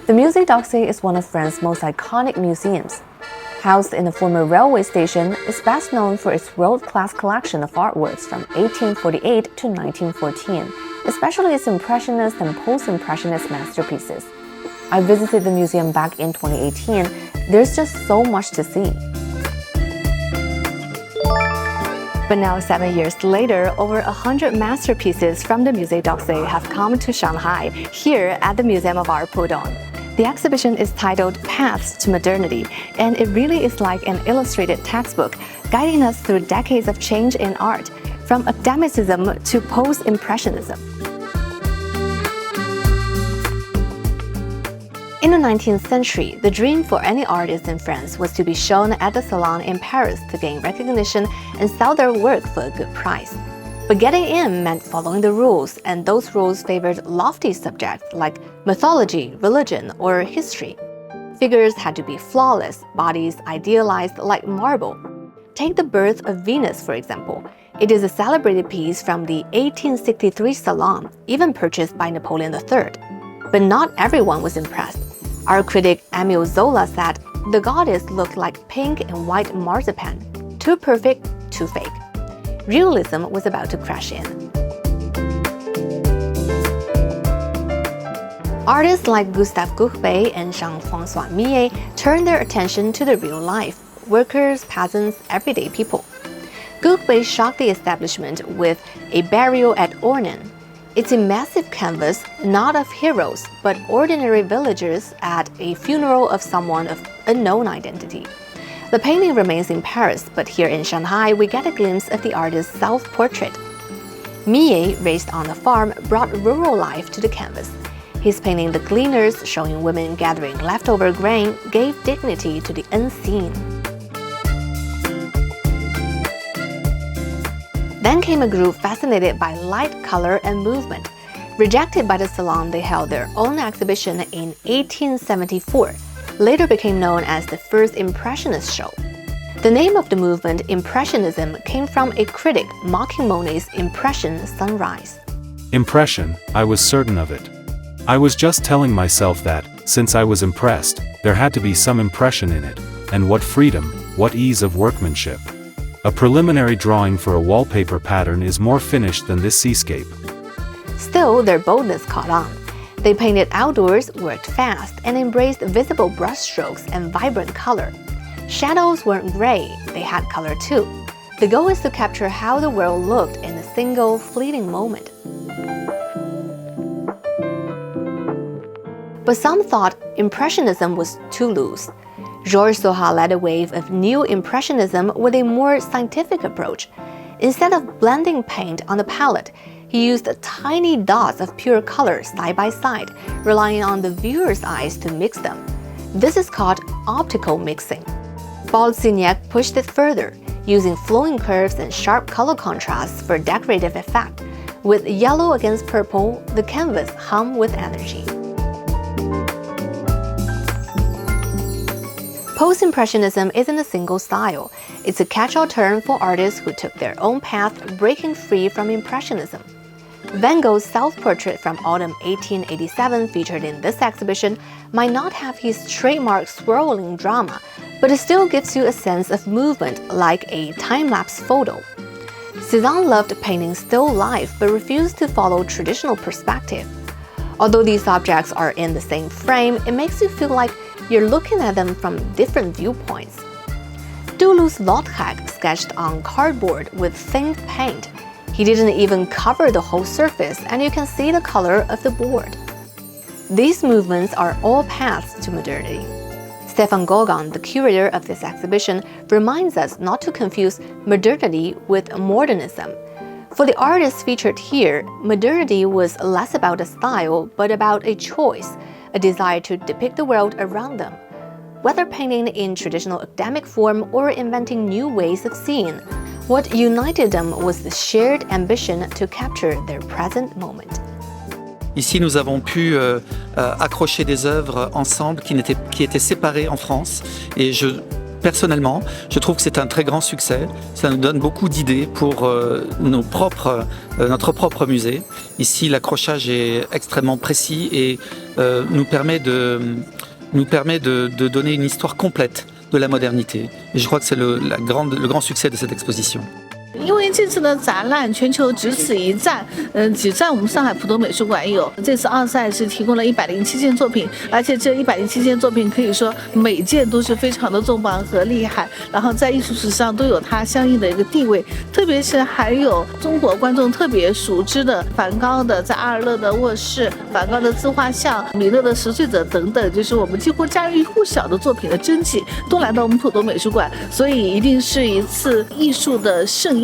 The Musée d'Orsay is one of France's most iconic museums. Housed in a former railway station, it's best known for its world-class collection of artworks from 1848 to 1914, especially its Impressionist and Post-Impressionist masterpieces. I visited the museum back in 2018. There's just so much to see. But now, 7 years later, over 100 masterpieces from the Musée d'Orsay have come to Shanghai, here at the Museum of Art Pudong. The exhibition is titled Paths to Modernity, and it really is like an illustrated textbook, guiding us through decades of change in art, from academicism to post-impressionism. In the 19th century, the dream for any artist in France was to be shown at the Salon in Paris to gain recognition and sell their work for a good price. But getting in meant following the rules, and those rules favored lofty subjects like mythology, religion, or history. Figures had to be flawless, bodies idealized like marble. Take the Birth of Venus, for example. It is a celebrated piece from the 1863 Salon, even purchased by Napoleon III. But not everyone was impressed. Our critic Emile Zola said, "The goddess looked like pink and white marzipan. Too perfect, too fake." Realism was about to crash in. Artists like Gustave Courbet and Jean-François Millet turned their attention to the real life, workers, peasants, everyday people. Courbet shocked the establishment with A Burial at Ornans. It's a massive canvas, not of heroes, but ordinary villagers at a funeral of someone of unknown identity. The painting remains in Paris, but here in Shanghai, we get a glimpse of the artist's self-portrait. Millet, raised on a farm, brought rural life to the canvas. His painting The Gleaners, showing women gathering leftover grain, gave dignity to the unseen. Then came a group fascinated by light, color, and movement. Rejected by the Salon, they held their own exhibition in 1874, later became known as the first Impressionist show. The name of the movement, Impressionism, came from a critic mocking Monet's Impression Sunrise. Impression, I was certain of it. I was just telling myself that, since I was impressed, there had to be some impression in it, and what freedom, what ease of workmanship. A preliminary drawing for a wallpaper pattern is more finished than this seascape. Still, their boldness caught on. They painted outdoors, worked fast, and embraced visible brushstrokes and vibrant color. Shadows weren't gray, they had color too. The goal is to capture how the world looked in a single, fleeting moment. But some thought Impressionism was too loose. Georges Seurat led a wave of new Impressionism with a more scientific approach. Instead of blending paint on the palette, he used tiny dots of pure color side by side, relying on the viewer's eyes to mix them. This is called optical mixing. Paul Signac pushed it further, using flowing curves and sharp color contrasts for decorative effect. With yellow against purple, the canvas hum with energy. Post-impressionism isn't a single style. It's a catch-all term for artists who took their own path, breaking free from impressionism. Van Gogh's self-portrait from autumn 1887 featured in this exhibition might not have his trademark swirling drama, but it still gives you a sense of movement like a time-lapse photo. Cézanne loved painting still life but refused to follow traditional perspective. Although these objects are in the same frame, it makes you feel like you're looking at them from different viewpoints. Toulouse-Lautrec sketched on cardboard with thin paint. He didn't even cover the whole surface, and you can see the color of the board. These movements are all paths to modernity. Stefan Gauguin, the curator of this exhibition, reminds us not to confuse modernity with modernism. For the artists featured here, modernity was less about a style, but about a choice, a desire to depict the world around them. Whether painting in traditional academic form or inventing new ways of seeing, what united them was the shared ambition to capture their present moment. Ici, nous avons pu accrocher des œuvres ensemble qui étaient séparées en France. Et personnellement, je trouve que c'est un très grand succès. Ça nous donne beaucoup d'idées pour notre propre musée. Ici, l'accrochage est extrêmement précis et nous permet de donner une histoire complète de la modernité. Et je crois que c'est le grand succès de cette exposition. 因为这次的展览全球只此一站，只在我们上海浦东美术馆有。这次奥赛是提供了107件作品，而且这107件作品可以说每件都是非常的重磅和厉害，然后在艺术史上都有它相应的一个地位。特别是还有中国观众特别熟知的梵高的在阿尔勒的卧室、梵高的自画像、米勒的拾穗者等等，就是我们几乎家喻户晓的作品的真迹都来到我们浦东美术馆，所以一定是一次艺术的盛宴。